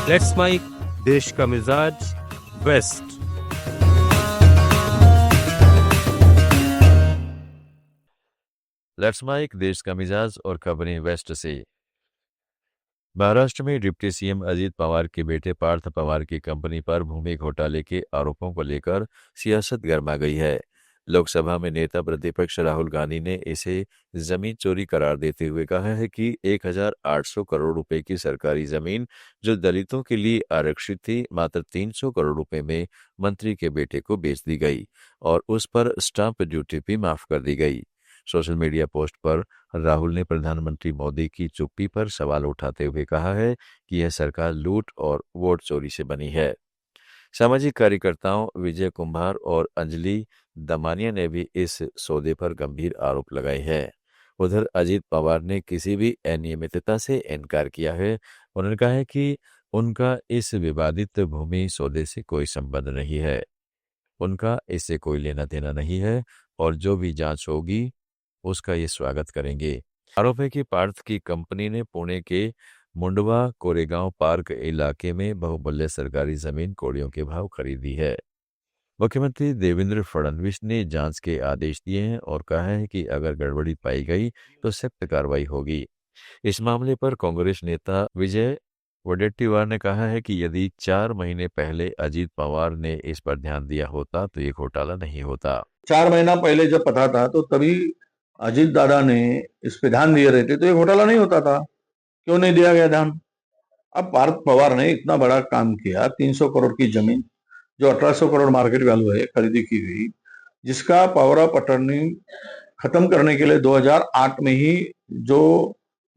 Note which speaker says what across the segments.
Speaker 1: Let's mic देश का मिजाज वेस्ट।
Speaker 2: लेट्स माइक देश का मिजाज और खबरें वेस्ट से। महाराष्ट्र में डिप्टी सीएम अजीत पवार के बेटे पार्थ पवार की कंपनी पर भूमि घोटाले के आरोपों को लेकर सियासत गर्मा गई है। लोकसभा में नेता प्रतिपक्ष राहुल गांधी ने इसे जमीन चोरी करार देते हुए कहा है कि 1800 करोड़ रुपए की सरकारी जमीन जो दलितों के लिए आरक्षित थी, मात्र 300 करोड़ रुपए में मंत्री के बेटे को बेच दी गई और उस पर स्टाम्प ड्यूटी भी माफ कर दी गई। सोशल मीडिया पोस्ट पर राहुल ने प्रधानमंत्री मोदी की चुप्पी पर सवाल उठाते हुए कहा है कि यह सरकार लूट और वोट चोरी से बनी है। सामाजिक कार्यकर्ताओं विजय कुंभार और अंजलि दमानिया ने भी इस सौदे पर गंभीर आरोप लगाए हैं। उधर अजीत पवार ने किसी भी अनियमितता से इनकार किया है। उन्होंने कहा है कि उनका इस विवादित भूमि सौदे से कोई संबंध नहीं है, उनका इससे कोई लेना देना नहीं है और जो भी जांच होगी उसका ये स्वागत करेंगे। आरोप है कि पार्थ की कंपनी ने पुणे के मुंडवा कोरेगांव पार्क इलाके में बहुमूल्य सरकारी जमीन कौड़ियों के भाव खरीदी है। मुख्यमंत्री देवेंद्र फडणवीस ने जांच के आदेश दिए हैं और कहा है कि अगर गड़बड़ी पाई गई तो सख्त कार्रवाई होगी। इस मामले पर कांग्रेस नेता विजय वडेट्टीवार ने कहा है कि यदि 4 महीने पहले अजीत पवार ने इस पर ध्यान दिया होता तो ये घोटाला नहीं होता।
Speaker 3: 4 महीना पहले जब पता था तो तभी अजीत दादा ने इस पे ध्यान दिए रहते तो ये घोटाला नहीं होता था। क्यों नहीं दिया गया ध्यान? अब पार्थ पवार ने इतना बड़ा काम किया, 300 करोड़ की जमीन जो 1800 करोड़ मार्केट वैल्यू है खरीदी की गई, जिसका पावर ऑफ अटर्नी खत्म करने के लिए 2008 में ही जो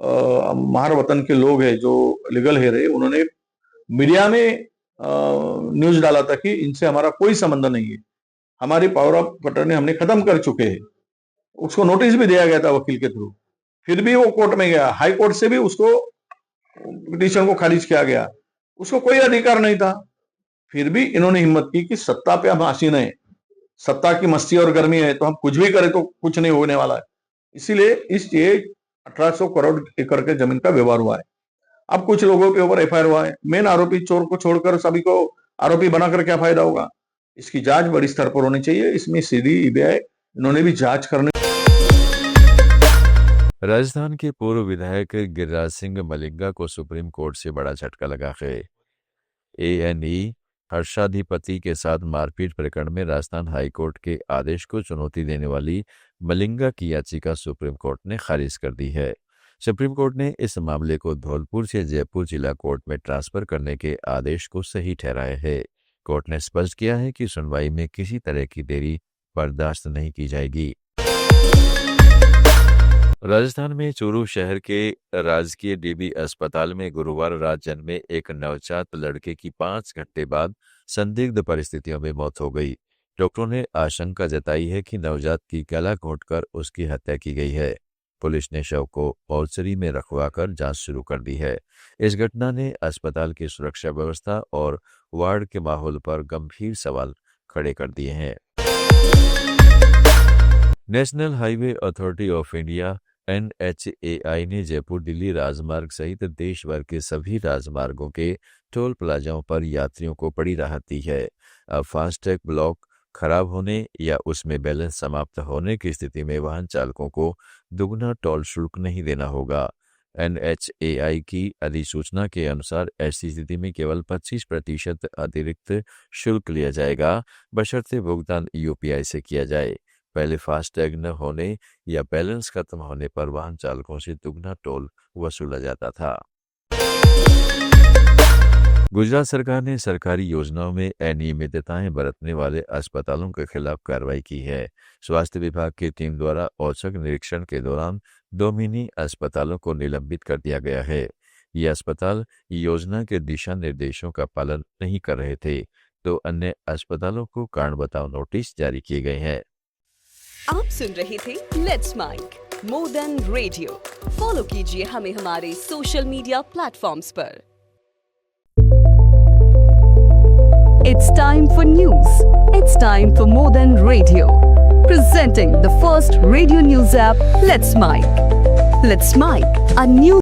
Speaker 3: महार वतन के लोग हैं जो लीगल हेयर है, उन्होंने मीडिया में न्यूज डाला था कि इनसे हमारा कोई संबंध नहीं है, हमारी पावर ऑफ अटर्नी हमने खत्म कर चुके हैं। उसको नोटिस भी दिया गया था वकील के थ्रू, फिर भी वो कोर्ट में गया, हाई कोर्ट से भी उसको पिटीशन को खारिज किया गया, उसको कोई अधिकार नहीं था। फिर भी इन्होंने हिम्मत की कि सत्ता पे हम आसीन है, सत्ता की मस्ती और गर्मी है तो हम कुछ भी करें तो कुछ नहीं होने वाला है। इसीलिए इस ये 1800 करोड़ एकड़ के जमीन का व्यवहार हुआ है। अब कुछ लोगों के ऊपर एफआईआर हुआ है। मेन आरोपी चोर को छोड़कर सभी को आरोपी बनाकर क्या फायदा होगा? इसकी जांच बड़ी स्तर पर होनी चाहिए। इसमें सीधी ईबीआई इन्होंने भी जांच करने।
Speaker 2: राजस्थान के पूर्व विधायक गिरिराज सिंह मलिंगा को सुप्रीम कोर्ट से बड़ा झटका लगा है। एएनई हर्षाधिपति के साथ मारपीट प्रकरण में राजस्थान हाईकोर्ट के आदेश को चुनौती देने वाली मलिंगा की याचिका सुप्रीम कोर्ट ने खारिज कर दी है। सुप्रीम कोर्ट ने इस मामले को धौलपुर से जयपुर जिला कोर्ट में ट्रांसफर करने के आदेश को सही ठहराया है। कोर्ट ने स्पष्ट किया है कि सुनवाई में किसी तरह की देरी बर्दाश्त नहीं की जाएगी। राजस्थान में चूरू शहर के राजकीय डीबी अस्पताल में गुरुवार रात जन्मे एक नवजात लड़के की 5 घंटे बाद संदिग्ध परिस्थितियों में मौत हो गई। डॉक्टरों ने आशंका जताई है कि नवजात की गला घोंटकर उसकी हत्या की गई है। पुलिस ने शव को मोर्चरी में रखवाकर जांच शुरू कर दी है। इस घटना ने अस्पताल की सुरक्षा व्यवस्था और वार्ड के माहौल पर गंभीर सवाल खड़े कर दिए हैं। National highway authority of India NHAI ने जयपुर दिल्ली राजमार्ग सहित देश भर के सभी राजमार्गों के टोल प्लाजाओं पर यात्रियों को बड़ी राहत दी है। अब फास्टैग ब्लॉक खराब होने या उसमें बैलेंस समाप्त होने की स्थिति में वाहन चालकों को दुगना टोल शुल्क नहीं देना होगा। NHAI की अधिसूचना के अनुसार ऐसी स्थिति में केवल 25% अतिरिक्त शुल्क लिया जाएगा, बशर्ते भुगतान UPI से किया जाए। पहले फास्टैग न होने या बैलेंस खत्म होने पर वाहन चालकों से दुगना टोल वसूला जाता था। गुजरात सरकार ने सरकारी योजनाओं में अनियमितताएं बरतने वाले अस्पतालों के खिलाफ कार्रवाई की है। स्वास्थ्य विभाग की टीम द्वारा औचक निरीक्षण के दौरान 2 मिनी अस्पतालों को निलंबित कर दिया गया है। ये अस्पताल योजना के दिशा निर्देशों का पालन नहीं कर रहे थे, तो अन्य अस्पतालों को कारण बताओ नोटिस जारी किए गए हैं।
Speaker 4: आप सुन रहे थे let's mike more than radio. Follow कीजिए हमें हमारे सोशल मीडिया प्लेटफॉर्म्स पर। It's time for news. It's time for more than radio. Presenting the first radio news app, Let's Mic. Let's Mic, a new